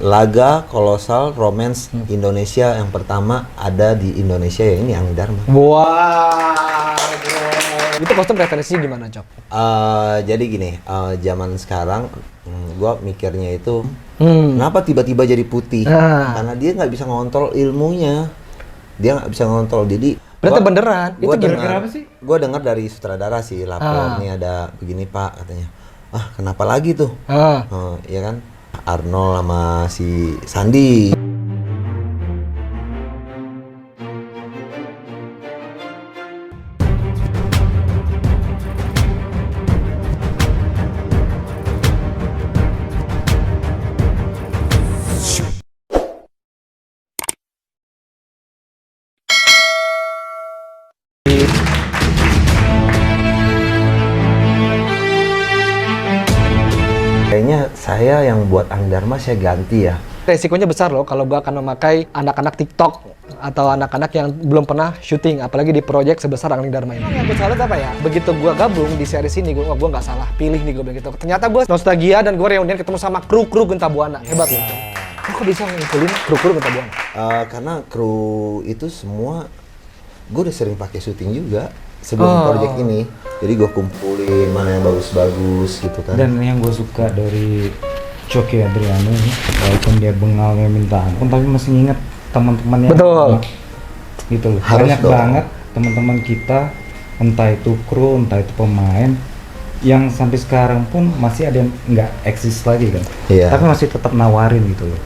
Laga kolosal romance Indonesia yang pertama ada di Indonesia ya ini Angling Dharma. Wah, itu kostum referensi gimana, Cok? Jadi gini, zaman sekarang gua mikirnya itu kenapa tiba-tiba jadi putih? Karena dia nggak bisa ngontrol ilmunya, dia nggak bisa ngontrol. Jadi berarti beneran? Itu dengar apa sih? Gue dengar dari sutradara sih lapor nih ada begini Pak katanya. Ah kenapa lagi tuh? Ya kan? Arnold sama si Sandi. Kayaknya saya yang buat Angling Dharma saya ganti ya. Resikonya besar loh kalau gua akan memakai anak-anak TikTok atau anak-anak yang belum pernah syuting, apalagi di proyek sebesar Angling Dharma ini. Yang gue salut apa ya? Begitu gua gabung di series ini, gua nggak salah pilih nih gue bilang gitu. Ternyata gua nostalgia dan gua reunian ketemu sama kru Genta Buana. Hebat loh. Kok bisa ngumpulin kru Genta Buana? Karena kru itu semua gue udah sering pakai syuting juga sebelum proyek ini. Jadi gue kumpulin mana yang bagus-bagus gitu kan. Dan yang gue suka dari Coki Adriano ini, walaupun dia bengalnya minta ampun, tapi masih ingat teman-temannya. Betul. Gitu loh. Harus Banyak dong. banget teman-teman kita, entah itu kru, entah itu pemain, yang sampai sekarang pun masih ada yang nggak eksis lagi kan. Iya. Tapi masih tetap nawarin gitu loh.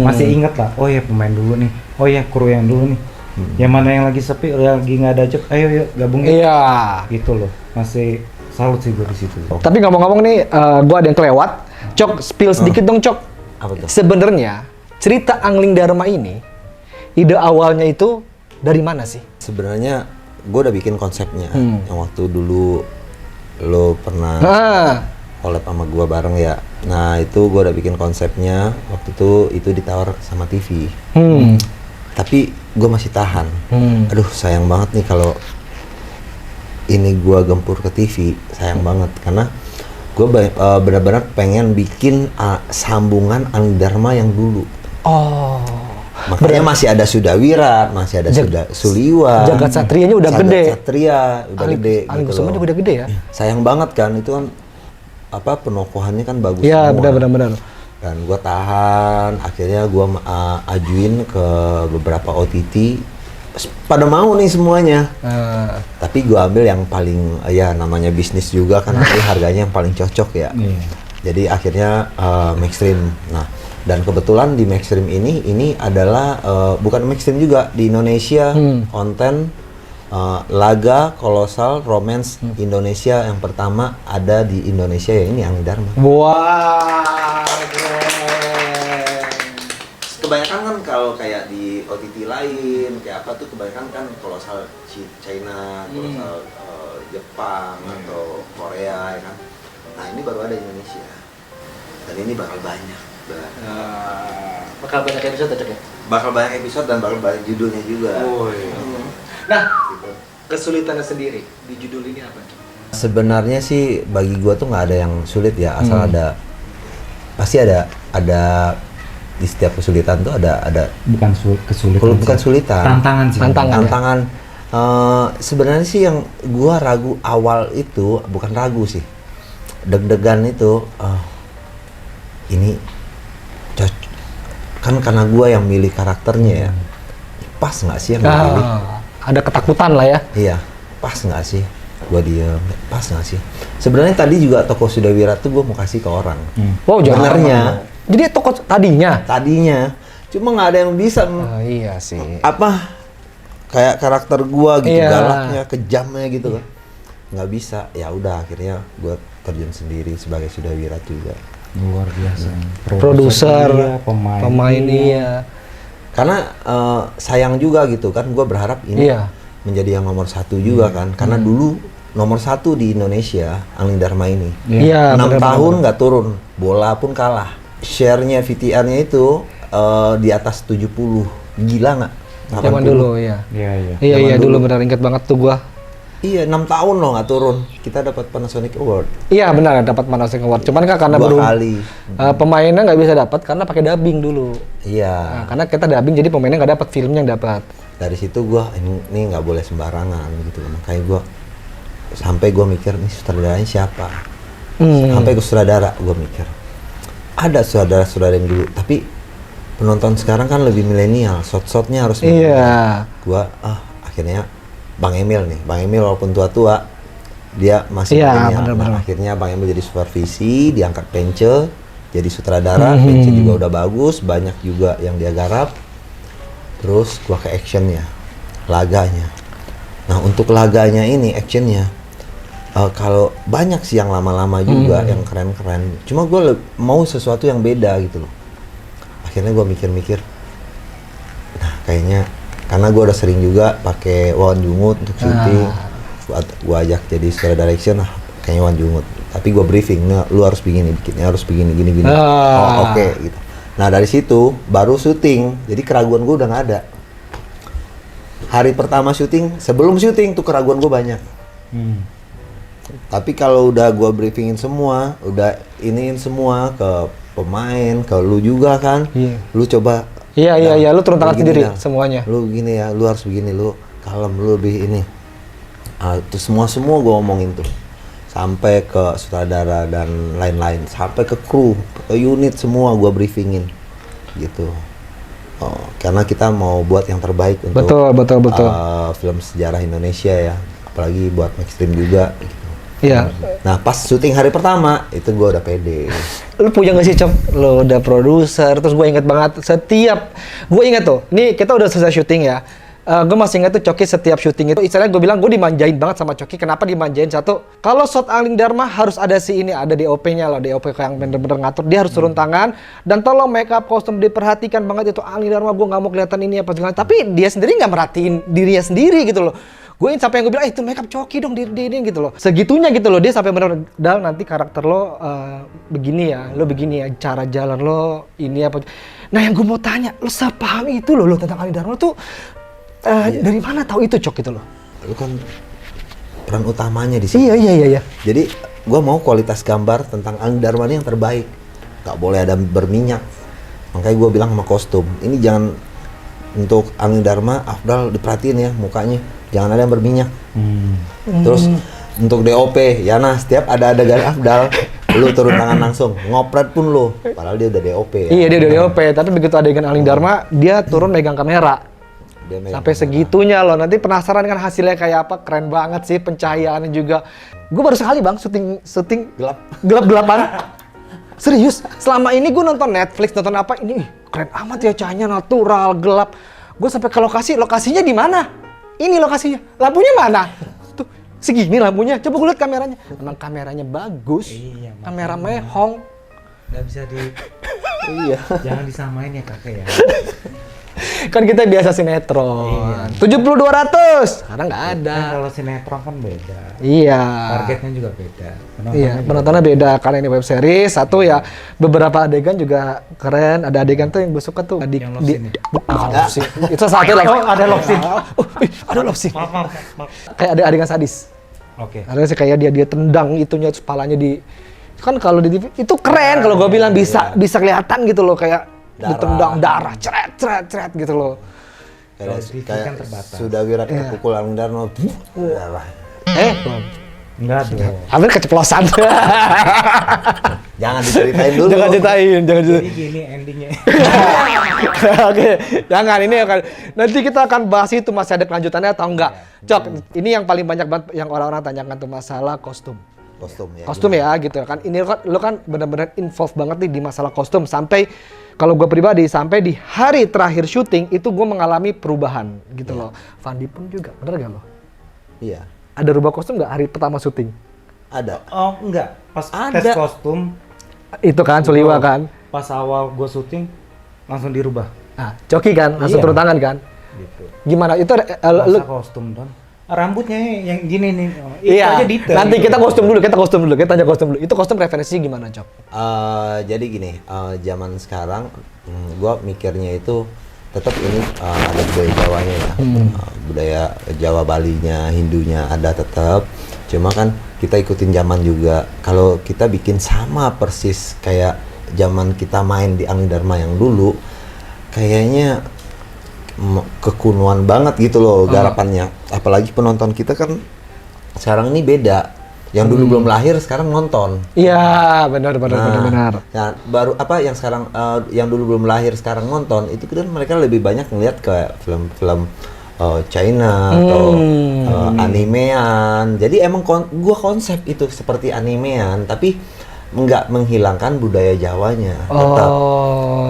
Masih ingat lah, oh ya pemain dulu nih, oh ya kru yang dulu nih. Yang mana yang lagi sepi, lagi nggak ada job, ayo yuk gabung yuk. Iya. Gitu loh, masih salut sih gue di situ. Tapi ngomong-ngomong nih, gua ada yang kelewat. Cok, spill sedikit dong, Cok. Apa tuh? Sebenarnya cerita Angling Dharma ini, ide awalnya itu dari mana sih? Sebenarnya gue udah bikin konsepnya. Yang waktu dulu lo pernah collab sama gue bareng ya. Nah itu gue udah bikin konsepnya. Waktu itu ditawar sama TV. Tapi gue masih tahan. Aduh sayang banget nih kalau ini gue gempur ke TV. Sayang banget karena gue benar-benar pengen bikin sambungan Angling Dharma yang dulu. Oh. Makanya masih ada Sudawira, masih ada Suliwan. Jagat Satrianya udah Jagat gede. Satria udah gede. Angling Gitu Kusuma loh. juga udah gede ya? Sayang banget kan itu kan apa penokohannya kan bagus Iya, semua. benar. Dan gue tahan, akhirnya gue ajuin ke beberapa OTT, pada mau nih semuanya. Tapi gue ambil yang paling, ya namanya bisnis juga kan, tapi harganya yang paling cocok ya. Jadi akhirnya Maxstream. Nah, dan kebetulan di Maxstream ini adalah bukan Maxstream juga di Indonesia konten laga kolosal romance Indonesia yang pertama ada di Indonesia ya ini Angling Dharma. Wah. Kebanyakan kan kalau kayak di OTT lain kayak apa tuh kebanyakan kan kolosal China, kolosal Jepang atau Korea ya kan. Nah ini baru ada di Indonesia dan ini bakal banyak. Bakal banyak episode ya? Bakal banyak episode dan bakal banyak judulnya juga. Nah, Gitu. kesulitannya sendiri di judul ini apa? Sebenarnya sih bagi gua tuh nggak ada yang sulit ya asal ada pasti ada di setiap kesulitan tuh ada Bukan kesulitan. kalau bukan sulitan Tantangan sih. tantangan. Sebenarnya sih yang gua ragu awal itu bukan ragu sih, deg-degan itu ini kan karena gua yang milih karakternya ya, pas nggak sih yang gua pilih? Ada ketakutan lah ya. Iya, pas nggak sih? Gua diem, pas nggak sih? Sebenarnya tadi juga tokoh Sudawira tuh gua mau kasih ke orang. Wow, jangan. Sebenarnya Jadi tokoh tadinya. cuma nggak ada yang bisa Iya sih. apa kayak karakter gua gitu, Iya. galaknya, kejamnya gitu kan. Nggak bisa. Ya udah akhirnya gua terjun sendiri sebagai Sudawira juga. Luar biasa. Produser, iya, pemain iya. Karena sayang juga gitu kan, gue berharap ini Iya. menjadi yang nomor satu juga kan. Karena dulu nomor satu di Indonesia Angling Dharma ini. Iya, 6 benar-benar. tahun nggak turun, bola pun kalah. Share-nya VTR-nya itu di atas 70, gila nggak? Zaman dulu, iya. Iya. Iya Zaman dulu dulu. benar ingat banget tuh gua. Iya, 6 tahun loh nggak turun. Kita dapat Panasonic Award. Iya benar dapat Panasonic Award. Cuman kan karena 2 kali. Pemainnya nggak bisa dapat karena pakai dubbing dulu. Iya. Nah, karena kita dubbing jadi pemainnya nggak dapat, filmnya yang dapat. Dari situ gua ini nggak boleh sembarangan gitu. Makanya gua sampai gua mikir nih sutradaranya siapa. Sampai ke sutradara gua mikir. Ada sutradara yang dulu, tapi penonton sekarang kan lebih milenial, shot-shotnya harus Iya. Gua akhirnya Bang Emil walaupun tua-tua dia masih Iya, milenial. bener-bener. Nah, akhirnya Bang Emil jadi supervisi, diangkat Pence jadi sutradara. Pence juga udah bagus, banyak juga yang dia garap. Terus gua ke actionnya, laganya. Nah untuk laganya ini actionnya kalau banyak sih yang lama-lama juga, yang keren-keren. Cuma gua mau sesuatu yang beda gitu loh. Akhirnya gua mikir-mikir, nah kayaknya karena gue udah sering juga pakai Wawan Jungut untuk syuting, gue ajak jadi sutradara direction, kayaknya Wawan Jungut. Tapi gue briefing, nah, lu harus begini, bikinnya harus begini, gini. Oh oke, gitu. Nah dari situ baru syuting, jadi keraguan gue udah nggak ada. Hari pertama syuting, sebelum syuting tuh keraguan gue banyak. Tapi kalau udah gue briefingin semua, udah iniin semua ke pemain, ke lu juga kan, lu coba. Iya, lu turun tangan sendiri ya, semuanya. Lu gini ya, lu harus begini, lu kalem, lu lebih ini. Terus semua gue ngomongin tuh. Sampai ke sutradara dan lain-lain, sampai ke kru, ke unit semua gue briefingin. Gitu. Karena kita mau buat yang terbaik untuk betul. film sejarah Indonesia ya. Apalagi buat Maxstream juga gitu. Iya. Nah pas syuting hari pertama itu gue udah pede. Lu punya nggak sih Cok? Lu udah produser, terus gue inget banget gue inget tuh, nih kita udah selesai syuting ya. Gue masih inget tuh Coki setiap syuting itu, istilahnya gue bilang gue dimanjain banget sama Coki. Kenapa dimanjain? Satu, kalau shot Angling Dharma harus ada ada DOP-nya loh, DOP yang bener-bener ngatur, dia harus turun tangan. Dan tolong makeup, kostum diperhatikan banget itu Angling Dharma, gue nggak mau kelihatan ini apa segala. Tapi dia sendiri nggak merhatiin dirinya sendiri gitu loh. Gue sampai yang gue bilang, itu makeup Coki dong diri gitu loh. Segitunya gitu loh, dia sampai bener Dal nanti karakter lo begini ya, lo begini ya, cara jalan lo ini apa. Nah yang gue mau tanya, lo sepaham itu lo tentang Angling Dharma tuh dari mana tahu itu Cok gitu loh? Lu kan peran utamanya di sini. Iya. Jadi gue mau kualitas gambar tentang Angling Dharma ini yang terbaik. Gak boleh ada berminyak. Makanya gue bilang sama kostum, ini jangan untuk Angling Dharma, Afdal diperhatiin ya mukanya. Jangan ada yang berminyak. Terus untuk DOP, ya nah setiap ada adegan Afdal, lu turun tangan langsung, ngopret pun lu. Padahal dia udah DOP ya. Iya dia udah DOP, tapi begitu adegan Angling Dharma, dia turun megang kamera. Sampai segitunya loh, nanti penasaran kan hasilnya kayak apa, keren banget sih pencahayaannya juga. Gue baru sekali bang syuting gelap-gelapan. Serius, selama ini gue nonton Netflix, nonton apa, ini keren amat ya cahayanya natural, gelap. Gue sampai ke lokasinya di mana? Ini lokasinya, lampunya mana? Tuh, segini lampunya, coba gue lihat kameranya. Emang kameranya bagus, kamera mehong. Nggak bisa Iya. jangan disamain ya kakek ya. Kan kita biasa sinetron. 70-200. Sekarang nggak ada. Kan kalau sinetron kan beda. Iya. Targetnya juga beda. Penontonnya beda. Karena ini web series. Satu ya, beberapa adegan juga keren. Ada adegan tuh yang gue suka tuh. Yang love scene ya? Bukan love scene. Itu satu love. Ada love scene. Ada love scene. Maaf. Kayak ada adegan sadis. Oke. Ada sih kayak dia tendang itunya, kepalanya di. Kan kalau di TV itu keren. Kalau gue bilang bisa kelihatan gitu loh, kayak ditendang darah, ceret gitu loh. Kayak kan terbatas. sudah Wirat kepukul Angling Dharma. Darah. Enggak dong. Hampir keceplosan. Jangan diceritain dulu. Jangan ceritain. Jadi gini endingnya. Oke, jangan ini akan nanti kita akan bahas itu, masih ada kelanjutannya atau enggak. Cok, ini yang paling banyak banget yang orang-orang tanyakan tuh masalah kostum. Kostum ya gitu kan. Ini lo kan benar-benar involved banget nih di masalah kostum, sampai kalau gue pribadi sampai di hari terakhir syuting itu gue mengalami perubahan gitu loh. Fandi pun juga, bener gak lo? Iya. Ada rubah kostum nggak hari pertama syuting? Ada. Oh enggak, pas Ada. tes kostum Itu kan Suliwa kan. pas awal gue syuting langsung dirubah. Nah, Coki kan langsung Iya. turun tangan kan. Gitu. Gimana itu Masa kostum Don? Rambutnya yang gini nih. Itu iya. aja detail. Nanti gitu. kita kostum dulu. Kita tanya kostum dulu. Itu kostum referensi gimana, Cok? Jadi gini, zaman sekarang gue mikirnya itu tetap ini ada budaya Jawanya ya. Budaya Jawa Balinya, Hindunya ada tetap. Cuma kan kita ikutin zaman juga. Kalau kita bikin sama persis kayak zaman kita main di Angling Dharma yang dulu, kayaknya kekunuan banget gitu loh garapannya. Apalagi penonton kita kan sekarang ini beda. Yang dulu belum lahir sekarang nonton. Iya, benar. Nah, baru apa yang sekarang yang dulu belum lahir sekarang nonton itu kan mereka lebih banyak ngeliat ke film-film China atau animean. Jadi emang gua konsep itu seperti animean, tapi nggak menghilangkan budaya Jawanya tetap.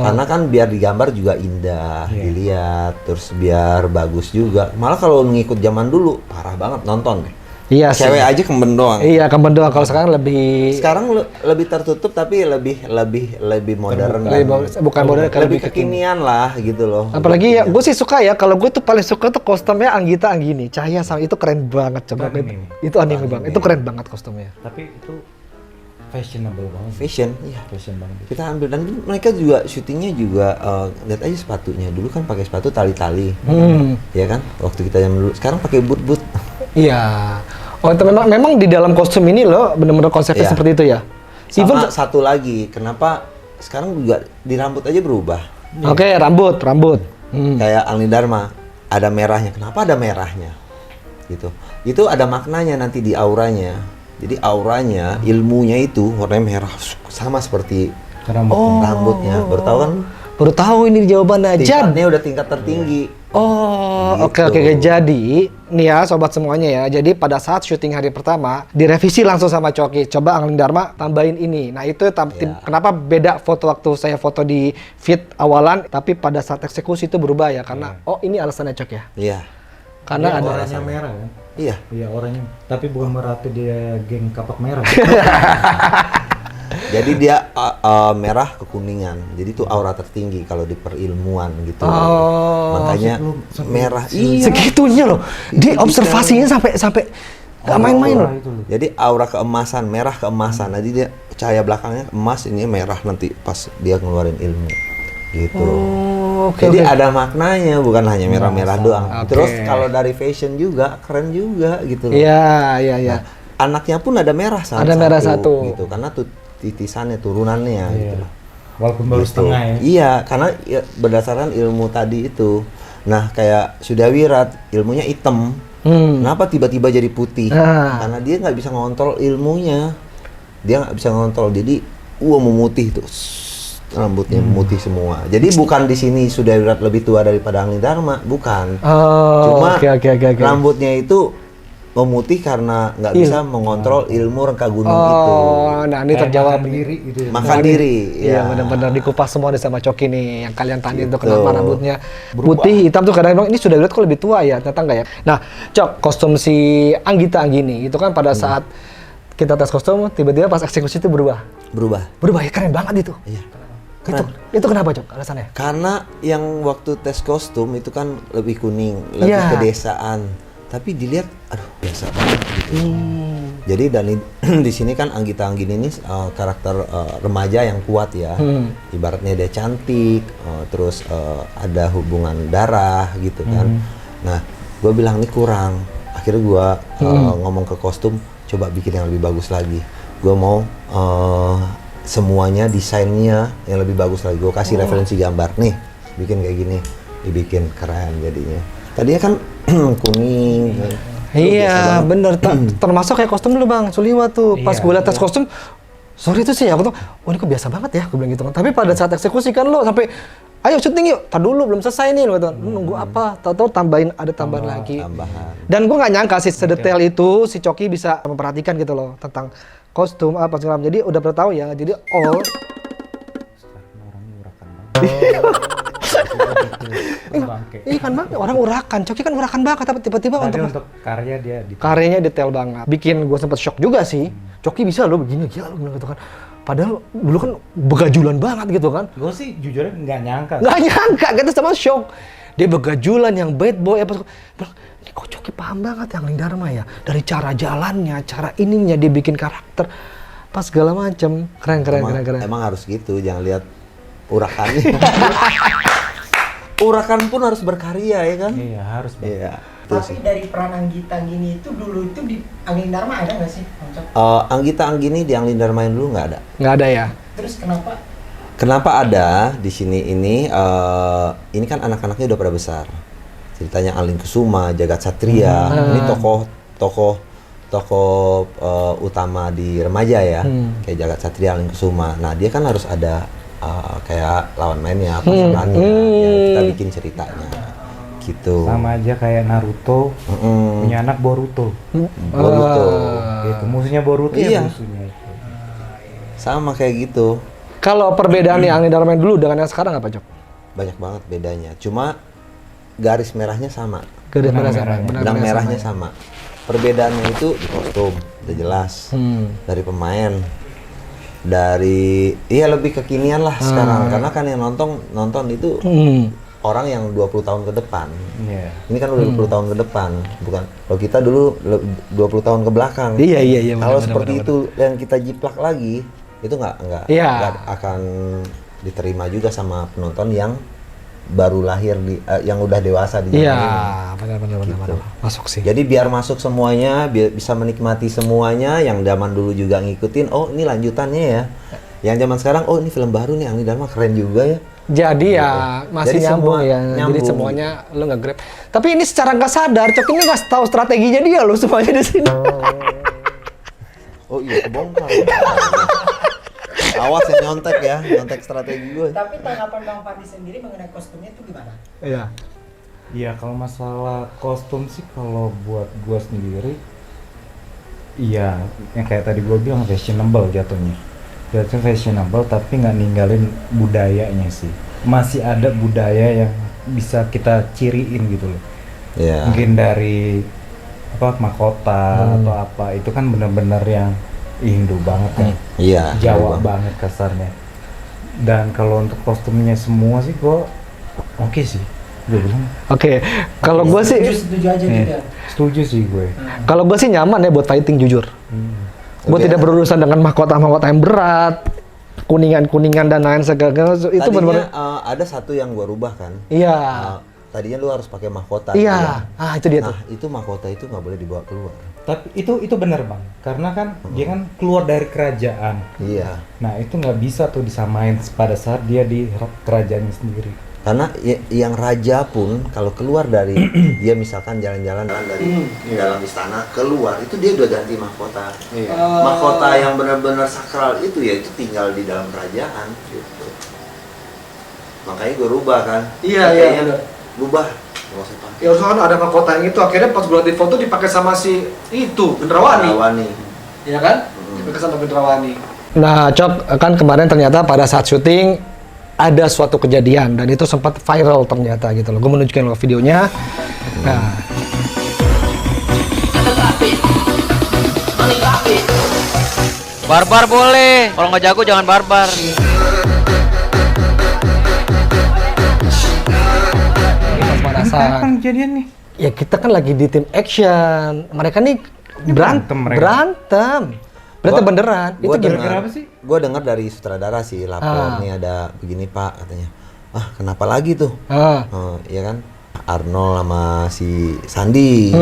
Karena kan biar digambar juga indah, dilihat, terus biar bagus juga. Malah kalau ngikut zaman dulu parah banget nonton deh. Iya, cewek sih. aja kemben doang. Iya, kemben doang. Kalau sekarang lebih lebih tertutup tapi lebih modern. Bukan modern, lebih kekinian lah gitu loh. Apalagi ya, gue sih suka ya. Kalau gue tuh paling suka tuh kostumnya Anggita Anggini. Cahaya sama itu keren banget. Coba itu anime bang. Itu keren banget kostumnya. Tapi itu fashionable banget. Fashion, iya. Fashion banget. Kita ambil dan mereka juga syutingnya juga lihat aja sepatunya. Dulu kan pakai sepatu tali-tali, ya kan? Waktu kita yang dulu. Sekarang pakai boot. Iya. Oh, itu memang di dalam kostum ini loh benar-benar konsepnya seperti itu ya. Sama satu lagi, kenapa sekarang juga di rambut aja berubah? Oke, rambut. Kayak Angling Dharma ada merahnya. Kenapa ada merahnya? Gitu. Itu ada maknanya nanti di auranya. Jadi auranya, ilmunya itu warnanya merah sama seperti rambutnya. Baru tahu kan? Baru tahu ini jawabannya. Tingkatnya udah tingkat tertinggi. Oh, gitu. oke. Jadi, nih ya sobat semuanya ya. Jadi pada saat syuting hari pertama, direvisi langsung sama Coki. Coba Angling Dharma tambahin ini. Nah, itu kenapa beda foto waktu saya foto di feed awalan, tapi pada saat eksekusi itu berubah ya karena ini alasannya Cok ya. Iya. Karena ada orangnya merah kan? Iya. Iya, orangnya. Tapi bukan berarti dia geng kapak merah. Jadi dia merah kekuningan. Jadi itu aura tertinggi kalau di perilmuan gitu. Makanya merah. Iya. Segitunya loh. Di observasinya sampai gak main-main loh. Jadi aura keemasan, merah keemasan. Jadi dia cahaya belakangnya emas, ini merah nanti pas dia ngeluarin ilmu. Gitu. Jadi ada maknanya, bukan hanya merah-merah doang. Terus kalau dari fashion juga keren juga gitu loh. Iya. Nah, anaknya pun ada merah satu. Ada merah satu. Gitu. Karena tuh titisannya, turunannya gitu. Walaupun baru setengah ya. Iya, karena berdasarkan ilmu tadi itu. Nah, kayak Sudawirat, ilmunya hitam. Kenapa tiba-tiba jadi putih? Karena dia nggak bisa ngontrol ilmunya. Dia nggak bisa ngontrol, jadi memutih tuh. Rambutnya memutih semua. Jadi bukan di sini Sudawirat lebih tua daripada Angling Dharma, bukan. Cuma rambutnya itu memutih karena nggak bisa mengontrol ilmu rengka gunung itu. Nah ini terjawab. Makan diri. Iya, benar-benar dikupas semua sama Coki nih. Yang kalian tanya itu kenapa rambutnya putih, hitam tuh kadang ini sudah lihat kok lebih tua ya, ternyata enggak ya. Nah, Cok, kostum si Anggita Anggini itu kan pada saat kita tes kostum tiba-tiba pas eksekusi itu berubah ya, keren banget itu. Iya. Itu kenapa, Cok, alasannya? Karena yang waktu tes kostum itu kan lebih kuning, lebih kedesaan. Tapi dilihat, aduh biasa banget gitu. Jadi di sini kan Anggita Anggini ini karakter remaja yang kuat ya. Ibaratnya dia cantik, terus ada hubungan darah gitu kan. Nah, gue bilang ini kurang. Akhirnya gue ngomong ke kostum, coba bikin yang lebih bagus lagi. Gue mau semuanya desainnya yang lebih bagus lagi. Gue kasih referensi gambar nih, bikin kayak gini, dibikin keren jadinya. Tadinya kan kuning. Iya, bener. Termasuk kayak kostum dulu Bang Suliwa tuh. Pas gue liat tes kostum, sorry tuh sih aku tuh, ini kok biasa banget ya, gue bilang gitu kan. Tapi pada saat eksekusi kan lo sampai, ayo syuting yuk, tar dulu belum selesai nih, lo gitu. Nunggu apa? Tahu-tahu ada tambahan lagi. Dan gue nggak nyangka sih sedetail itu si Coki bisa memperhatikan gitu loh tentang kostum apa segala macam. Jadi udah pernah tahu ya. Jadi kan bang, orang urakan, Coki kan urakan banget, tapi tiba-tiba untuk karya karyanya detail banget. Bikin gue sempet shock juga sih. Coki bisa loh begini, gila lo bilang gitu kan. Padahal dulu kan begajulan banget gitu kan. Gue sih jujurnya nggak nyangka. Kita sama shock. Dia begajulan yang bad boy apa. Ini kok Coki paham banget yang Angling Dharma ya. Dari cara jalannya, cara ininya dia bikin karakter. Pas segala macem. Keren. Emang harus gitu, jangan lihat urakannya. Urakan pun harus berkarya ya kan? Iya, harus. Bang. Iya. Itu Tapi sih. dari peran Anggita Anggini itu dulu itu di Angin Dharma ada nggak sih, Bang Cok? Anggita Anggini di Anglin Dharma dulu nggak ada. Nggak ada ya? Terus kenapa? Kenapa ada di sini ini kan anak-anaknya udah pada besar. Ceritanya Alin Kusuma, Jagat Satria, ini tokoh utama di remaja ya, kayak Jagat Satria, Alin Kusuma. Nah dia kan harus ada kayak lawan mainnya, pasangannya, ya, kita bikin ceritanya, gitu. Sama aja kayak Naruto, punya anak Boruto. Boruto. Gitu, musuhnya Boruto Iya. ya musuhnya itu. Sama kayak gitu. Kalau perbedaan nih Angin Dharma dulu dengan yang sekarang apa, Cok? Banyak banget bedanya. Cuma garis merahnya sama. Garis Benang merah merahnya. Benang merahnya sama. Perbedaannya itu di kostum, udah jelas. Dari pemain, dari lebih kekinian lah sekarang. Karena kan yang nonton itu orang yang 20 tahun ke depan. Iya. Ini kan udah 20 tahun ke depan, bukan. Kalau kita dulu 20 tahun ke belakang. Iya. Kalau benar, seperti benar. itu yang kita jiplak lagi, itu nggak Iya. akan diterima juga sama penonton yang baru lahir yang udah dewasa di Iya, zaman ini. benar. Masuk sih. Jadi biar masuk semuanya, biar bisa menikmati semuanya. Yang zaman dulu juga ngikutin, oh ini lanjutannya ya. Yang zaman sekarang, oh ini film baru nih, Angin Dharma keren juga ya. Jadi ya masih Jadi nyambung semua ya. Jadi nyambung. semuanya lo nge-grab. Tapi ini secara nggak sadar, Cok ini nggak tahu strateginya dia lo semuanya di sini. Oh iya, kebongkar. Awas yang nyontek strategi gue. Tapi tanggapan Bang Fadli sendiri mengenai kostumnya itu gimana? Iya. Iya, kalau masalah kostum sih kalau buat gua sendiri iya, yang kayak tadi gua bilang fashionable jatuhnya. Jatuhnya fashionable tapi nggak ninggalin budayanya sih. Masih ada budaya yang bisa kita ciriin gitu loh. Iya. Mungkin dari mahkota atau apa, itu kan benar-benar yang Indo banget kan. Iya. Jawa Bang. banget kasarnya. Dan kalau untuk kostumnya semua sih gua oke sih. Gue bilang Oke, kalau gue sih, Setuju aja gitu. setuju sih gue. kalau gue sih nyaman ya buat fighting jujur. Gue Oke. tidak berurusan dengan mahkota-mahkota yang berat, kuningan dan lain segala itu Tadinya benar-benar. ada satu yang gua rubah kan. Iya. Tadinya lu harus pakai mahkota. Iya. gitu ya. Ah itu dia tuh. Nah, itu mahkota itu nggak boleh dibawa keluar. Tapi itu benar bang, karena kan dia kan keluar dari kerajaan. Iya. Nah itu nggak bisa tuh disamain pada saat dia di kerajaannya sendiri. Karena yang raja pun kalau keluar dari dia misalkan jalan-jalan dari dalam istana keluar itu dia udah ganti mahkota. Mahkota yang benar-benar sakral itu ya itu tinggal di dalam kerajaan gitu. Makanya gue rubah kan. Kayaknya rubah. Nggak usah pakai. Ya kan ada mahkota yang itu akhirnya pas gue liat di foto dipakai sama si itu Gendrawani. Rawani. Iya kan? Dipakai sama Gendrawani. Nah, Cok, kan kemarin ternyata pada saat syuting ada suatu kejadian dan itu sempat viral ternyata gitu loh. Gue menunjukkan lo videonya. Nah, Barbar boleh, kalau nggak jago jangan barbar. pas panasan. Apa kejadian nih? Ya kita kan lagi di tim action. Mereka nih berantem mereka. berantem beneran. Itu gimana? Kenapa sih? Gue dengar dari sutradara sih lapor nih ada begini Pak katanya. Ah kenapa lagi tuh? Ah. Ya kan Arnold sama si Sandi.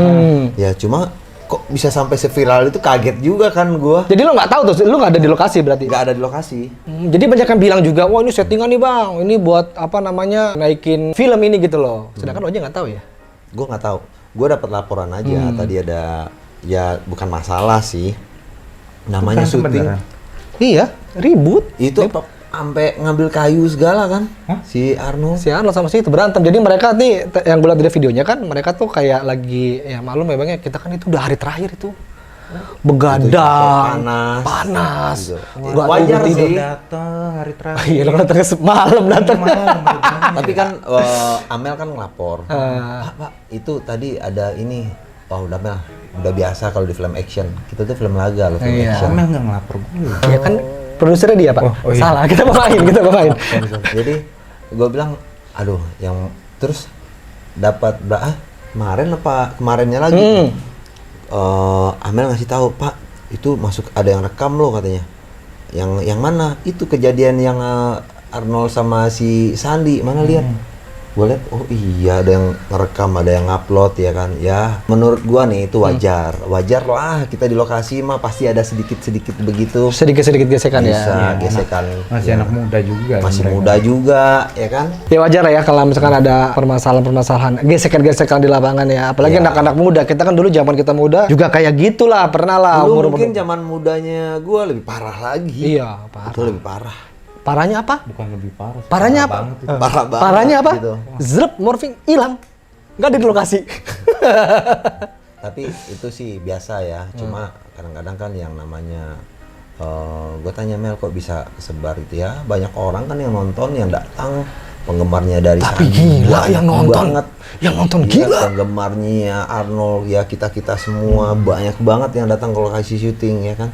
Ya cuma kok bisa sampai seviral itu kaget juga kan gue. Jadi lo nggak tahu tuh, lo nggak ada di lokasi berarti? Nggak ada di lokasi. Jadi banyak yang bilang juga, wah ini settingan nih bang, ini buat apa namanya naikin film ini gitu loh. Sedangkan lo aja nggak tahu ya? Gue nggak tahu. Gue dapat laporan aja tadi ada ya bukan masalah sih. Namanya Berantem syuting. beneran? Iya, ribut. Itu sampai ngambil kayu segala kan? Hah? Si Arnold. Si Arnold sama si itu berantem. Jadi mereka nih yang gue lihat dari videonya kan, mereka tuh kayak lagi ya maklum memangnya kita kan itu udah hari terakhir itu. Begadang, panas. Gitu. Nggak Wajar tidur. sih. Datang hari terakhir. Iya, lo datang malam datang. Tapi kan Amel kan ngelapor. Pak, itu tadi ada ini. Oh udah Mel, udah biasa kalau di film action. Kita tuh film laga loh, film Iya. action. Amel nggak ngelapor gue. Ya kan produsernya dia pak. Oh, iya. Salah, kita mau main. Jadi gue bilang, aduh, yang terus dapat kemarinnya lagi. Amel ngasih tahu Pak, itu masuk ada yang rekam loh katanya. Yang mana? Itu kejadian yang Arnold sama si Sandi, mana lihat? gue lihat oh iya ada yang ngerekam, ada yang ngupload ya kan. Ya menurut gua nih itu wajar lah, kita di lokasi mah pasti ada sedikit begitu, Sedikit gesekan bisa ya. gesekan. Masih anak muda juga. Masih mereka. muda juga ya kan. Ya wajar lah ya kalau misalkan ada permasalahan gesekan di lapangan ya. Apalagi Ya. anak-anak muda. Kita kan dulu zaman kita muda juga kayak gitulah, pernah lah Dulu mungkin zaman mudanya gua lebih parah lagi. Iya, parah. Itu lebih parah. Parahnya apa? Bukan lebih parah. sih, Parahnya parah apa? banget itu. Parah banget. Parahnya apa? gitu. Zrep, morphing hilang. Nggak ada di lokasi. Tapi itu sih biasa ya. Cuma kadang-kadang kan yang namanya gue tanya Mel kok bisa kesebar itu ya. Banyak orang kan yang nonton, yang datang penggemarnya dari Tapi sana. gila Banyak yang nonton. banget. Yang nonton Iya, gila. penggemarnya Arnold ya, kita semua banyak banget yang datang ke lokasi syuting ya kan.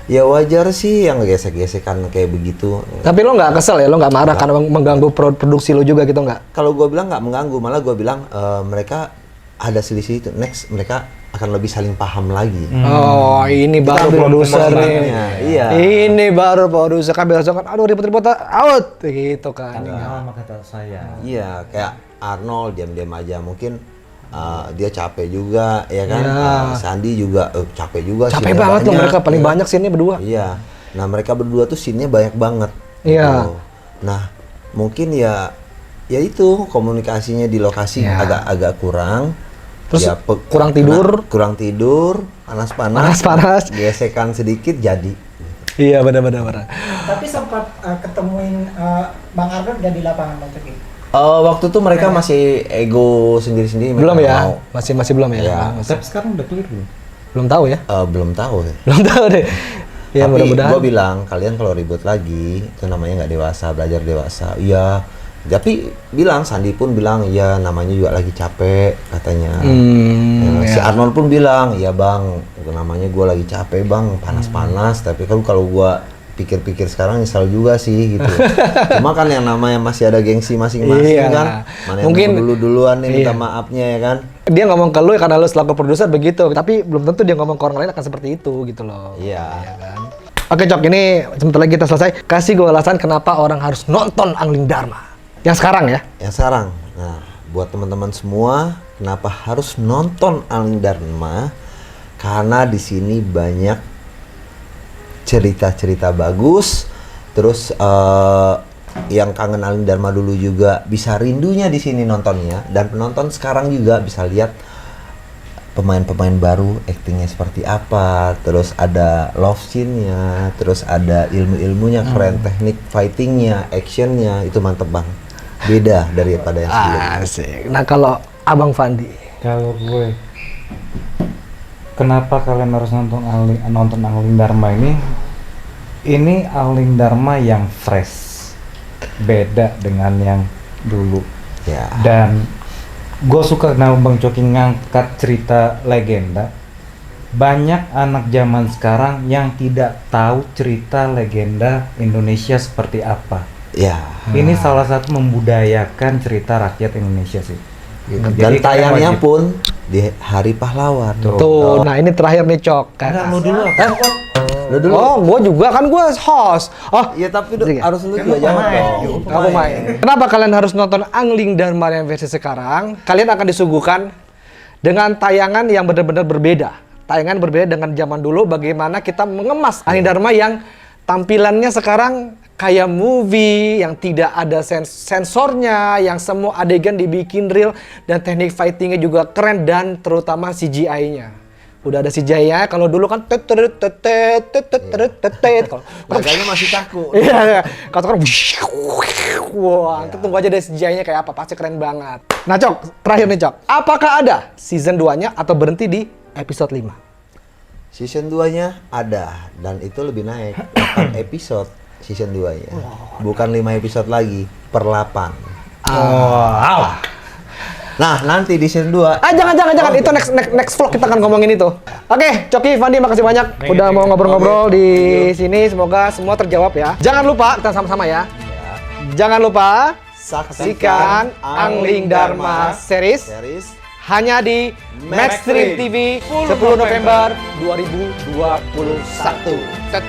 Ya wajar sih yang gesek-gesekan kayak begitu. Tapi lo nggak kesel ya? Lo nggak marah karena mengganggu produksi lo juga gitu nggak? Kalau gue bilang nggak mengganggu, malah gue bilang mereka ada selisih itu. Next mereka akan lebih saling paham lagi. Oh, ini baru ambil produser nih. kesimpulannya, iya. Ini baru produser kan biasa kan, aduh ribut-ribut out gitu kan. Sama kata saya. Iya, kayak Arnold diam-diam aja mungkin dia capek juga ya kan. Iya. Sandi juga capek juga. Capek scene-nya banget loh banyak, mereka, paling ya. banyak scene-nya berdua. Iya. Nah, mereka berdua tuh scene-nya banyak banget. Iya. gitu. Nah, mungkin ya itu komunikasinya di lokasi Iya. agak kurang. Terus Ya, kurang tidur. kurang tidur, panas-panas, Panas-panas. gesekan sedikit jadi. Iya benar. Tapi sempat ketemuin Bang Arnold gak di lapangan Bang Coki? Waktu itu mereka masih ego sendiri-sendiri. mereka Belum nggak ya? mau. Masih belum ya? Iya. Tapi sekarang udah clear belum? Belum tahu ya? Belum tahu ya. Belum tahu deh. Ya Tapi mudah-mudahan. gue bilang kalian kalau ribut lagi itu namanya nggak dewasa, belajar dewasa. Iya. Tapi bilang Sandi pun bilang iya namanya juga lagi capek katanya. Si ya. Arnold pun bilang iya bang namanya gue lagi capek bang panas-panas. Tapi kalau gue pikir-pikir sekarang nyesal juga sih gitu. Cuma kan yang namanya masih ada gengsi masing-masing Iya. kan. Mana Mungkin- yang duluan nih minta iya. maafnya ya kan. Dia ngomong ke lu ya karena lu selaku produser begitu, tapi belum tentu dia ngomong ke orang lain akan seperti itu gitu loh. Iya. Kan? Oke Cok, ini sebentar lagi kita selesai. Kasih gue alasan kenapa orang harus nonton Angling Dharma. Yang sekarang ya. Yang sekarang. Nah, buat teman-teman semua, kenapa harus nonton Angling Dharma? Karena di sini banyak cerita-cerita bagus. Terus yang kangen Angling Dharma dulu juga bisa rindunya di sini nontonnya, dan penonton sekarang juga bisa lihat pemain-pemain baru actingnya seperti apa, terus ada love scene-nya, terus ada ilmu-ilmunya keren, teknik fighting-nya, action-nya itu mantep banget. Beda daripada yang sebelumnya. Asik. Nah kalau Abang Fandi. Kalau gue, kenapa kalian harus nonton Angling Dharma ini? Ini Angling Dharma yang fresh, beda dengan yang dulu. Ya. Dan gue suka kenapa Bang Coki ngangkat cerita legenda. Banyak anak zaman sekarang yang tidak tahu cerita legenda Indonesia seperti apa. Ya. Ini salah satu membudayakan cerita rakyat Indonesia sih. Gitu. Dan Jadi tayangnya kalian wajib. pun di Hari Pahlawan. Tuh, nah ini terakhir nih Cok. Enggak, lu dulu. Lu dulu. Oh, gue juga kan gue host. Oh, Iya tapi Iya. harus lu Kan juga lu jawab pemain. dong. aku main. Kenapa kalian harus nonton Angling Dharma yang versi sekarang? Kalian akan disuguhkan dengan tayangan yang benar-benar berbeda. Tayangan berbeda dengan zaman dulu. Bagaimana kita mengemas Angling Dharma yang tampilannya sekarang kayak movie yang tidak ada sensornya, yang semua adegan dibikin real dan teknik fightingnya juga keren dan terutama CGI-nya. Udah ada CGI-nya. Kalau dulu kan kalau Laganya masih kaku. iya, kalau sekarang wah, kita tunggu aja deh CGI-nya kayak apa, pasti keren banget. Nah, Cok, terakhir nih, Cok. Apakah ada season 2-nya atau berhenti di episode 5? Season 2-nya ada dan itu lebih naik 8 episode season 2-nya. Bukan 5 episode lagi, per 8. Nah, nanti di season 2 Jangan. Itu next vlog kita akan ngomongin itu. Oke, Coki, Fandi, makasih banyak udah mau ngobrol-ngobrol di sini. Semoga semua terjawab ya. Jangan lupa, kita sama-sama ya. Jangan lupa saksikan Angling Dharma series hanya di Maxstream TV 10 November 2021. Set.